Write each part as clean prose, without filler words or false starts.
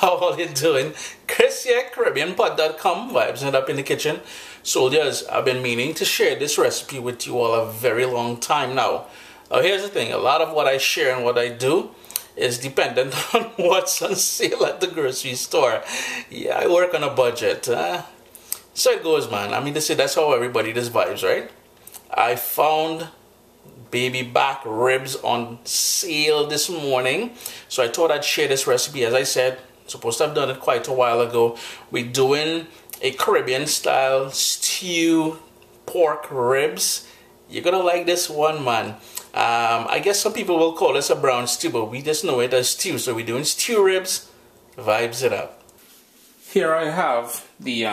How are you doing? Chris here, CaribbeanPot.com, vibes it up in the kitchen. Soldiers, I've been meaning to share this recipe with you all a very long time now. Now here's the thing, a lot of what I share and what I do is dependent on what's on sale at the grocery store. Yeah, I work on a budget. So it goes, man. I mean, that's how everybody does vibes, right? I found baby back ribs on sale this morning, so I thought I'd share this recipe. As I said, supposed to have done it quite a while ago. We're doing a Caribbean style stew pork ribs. You're gonna like this one, man. I guess some people will call this a brown stew, but we just know it as stew, so we're doing stew ribs. Vibes it up. Here I have the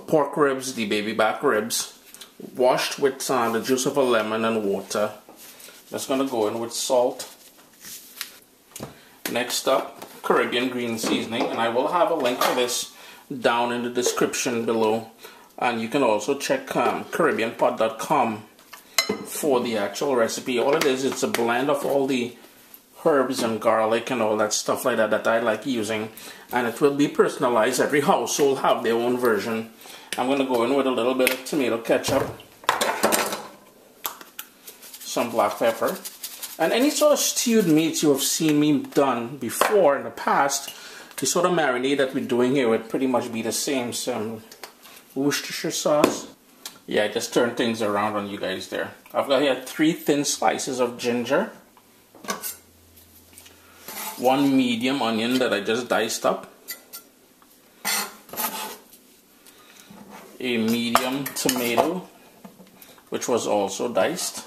pork ribs, the baby back ribs, washed with the juice of a lemon and water. Just gonna go in with salt. Next up, Caribbean green seasoning, and I will have a link for this down in the description below. And you can also check CaribbeanPot.com for the actual recipe. All it is, it's a blend of all the herbs and garlic and all that stuff like that I like using, and it will be personalized. Every household have their own version. I'm going to go in with a little bit of tomato ketchup, some black pepper, and any sort of stewed meats you have seen me done before in the past. The sort of marinade that we're doing here would pretty much be the same. Some Worcestershire sauce. Yeah, I just turned things around on you guys there. I've got here 3 thin slices of ginger, 1 medium onion that I just diced up, a medium tomato which was also diced,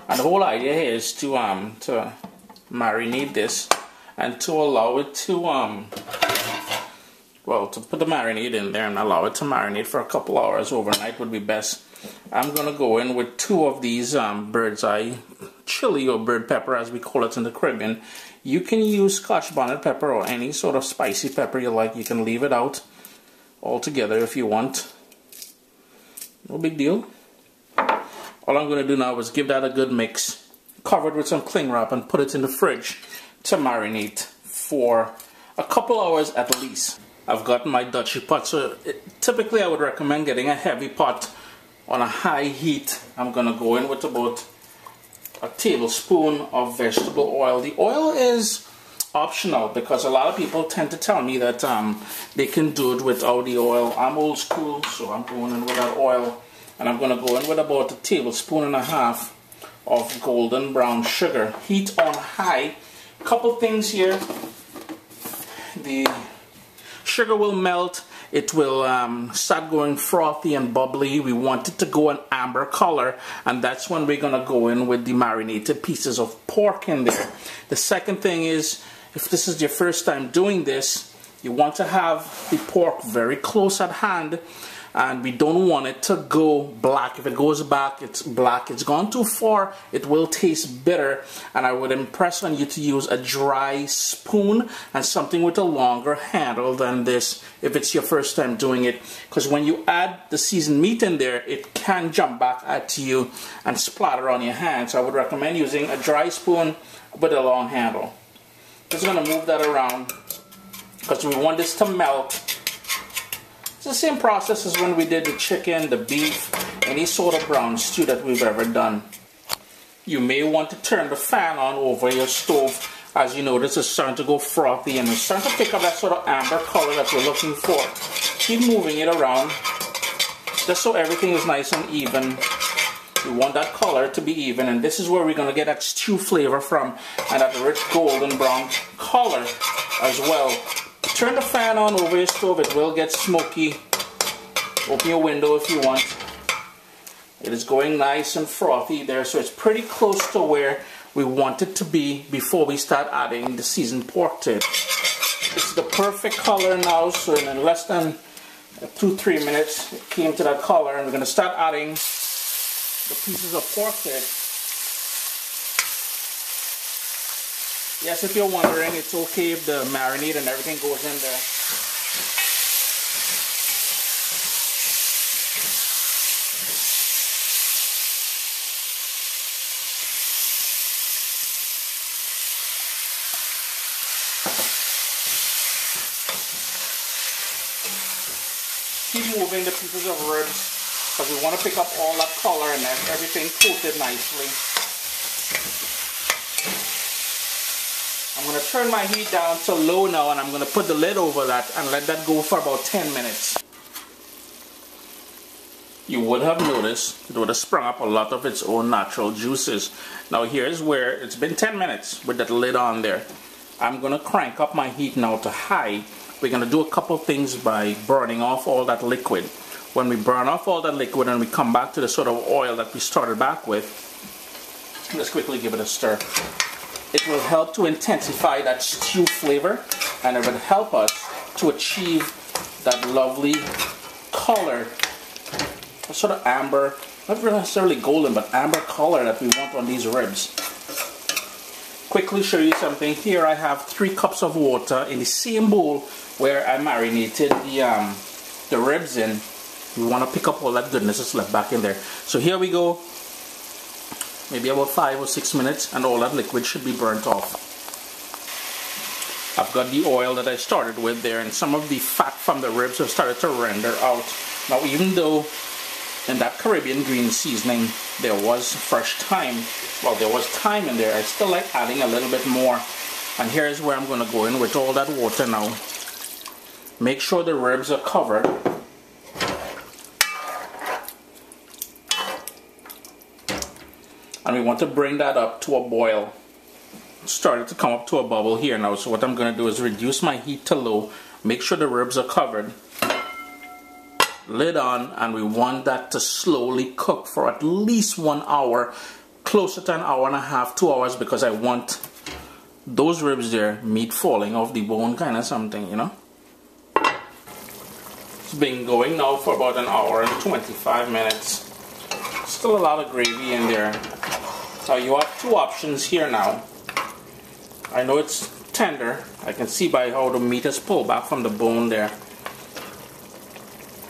and the whole idea here is to marinate this and to allow it to to put the marinade in there and allow it to marinate for a couple hours. Overnight would be best. I'm gonna go in with 2 of these bird's eye chili, or bird pepper as we call it in the Caribbean. You can use Scotch bonnet pepper or any sort of spicy pepper you like. You can leave it out altogether if you want. No big deal. All I'm gonna do now is give that a good mix, cover it with some cling wrap, and put it in the fridge to marinate for a couple hours at least. I've got my Dutchy pot, so typically I would recommend getting a heavy pot on a high heat. I'm gonna go in with about a tablespoon of vegetable oil. The oil is optional because a lot of people tend to tell me that they can do it without the oil. I'm old school, so I'm going in with that oil, and I'm gonna go in with about a tablespoon and a half of golden brown sugar. Heat on high. Couple things here. The sugar will melt, it will start going frothy and bubbly. We want it to go an amber color, and that's when we're gonna go in with the marinated pieces of pork in there. The second thing is, if this is your first time doing this, you want to have the pork very close at hand, and we don't want it to go black. If it goes back, it's black. It's gone too far, it will taste bitter, and I would impress on you to use a dry spoon and something with a longer handle than this if it's your first time doing it, because when you add the seasoned meat in there, it can jump back at you and splatter on your hands. So I would recommend using a dry spoon with a long handle. Just gonna move that around because we want this to melt. It's the same process as when we did the chicken, the beef, any sort of brown stew that we've ever done. You may want to turn the fan on over your stove. As you notice, it's starting to go frothy and it's starting to pick up that sort of amber color that we're looking for. Keep moving it around just so everything is nice and even. We want that color to be even, and this is where we're going to get that stew flavor from, and that rich golden brown color as well. Turn the fan on over your stove, it will get smoky. Open your window if you want. It is going nice and frothy there, so it's pretty close to where we want it to be before we start adding the seasoned pork to it. It's the perfect color now, so in less than 2-3 minutes it came to that color, and we're going to start adding the pieces of pork to it. Yes, if you're wondering, it's okay if the marinade and everything goes in there. moving the pieces of ribs because we want to pick up all that color and everything coated nicely. I'm going to turn my heat down to low now, and I'm going to put the lid over that and let that go for about 10 minutes. You would have noticed it would have sprung up a lot of its own natural juices. Now here's where it's been 10 minutes with that lid on there. I'm going to crank up my heat now to high. We're going to do a couple things by burning off all that liquid. When we burn off all that liquid and we come back to the sort of oil that we started back with, let's quickly give it a stir. It will help to intensify that stew flavor, and it will help us to achieve that lovely color, a sort of amber, not necessarily golden, but amber color that we want on these ribs. Quickly show you something. Here I have 3 cups of water in the same bowl where I marinated the ribs in. We want to pick up all that goodness that's left back in there. So here we go. Maybe about 5 or 6 minutes, and all that liquid should be burnt off. I've got the oil that I started with there, and some of the fat from the ribs have started to render out. Now, even though in that Caribbean green seasoning there was fresh thyme, well, there was thyme in there, I still like adding a little bit more. And here's where I'm going to go in with all that water now. Make sure the ribs are covered. And we want to bring that up to a boil. It's started to come up to a bubble here now. So what I'm going to do is reduce my heat to low. Make sure the ribs are covered. Lid on, and we want that to slowly cook for at least 1 hour. Closer to an hour and a half, 2 hours, because I want those ribs there, meat falling off the bone kind of something, you know. It's been going now for about an hour and 25 minutes. Still a lot of gravy in there. Now you have 2 options here now. I know it's tender. I can see by how the meat is pulled back from the bone there.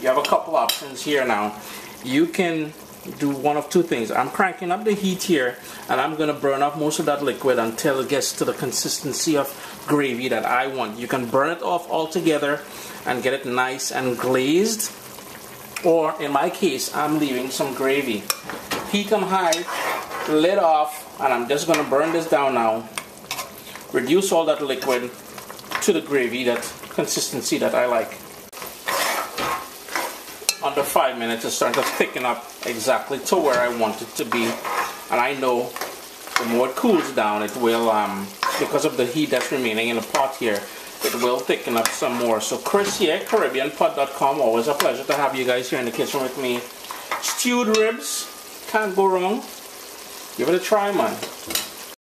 You have a couple options here now. You can do one of 2 things. I'm cranking up the heat here, and I'm going to burn off most of that liquid until it gets to the consistency of gravy that I want. You can burn it off altogether and get it nice and glazed, or in my case, I'm leaving some gravy. Heat on high, lid off, and I'm just going to burn this down now. Reduce all that liquid to the gravy, that consistency that I like. Under 5 minutes, it's starting to thicken up exactly to where I want it to be. And I know the more it cools down, it will, because of the heat that's remaining in the pot here, it will thicken up some more. So Chris here, CaribbeanPot.com. Always a pleasure to have you guys here in the kitchen with me. Stewed ribs, can't go wrong. Give it a try, man.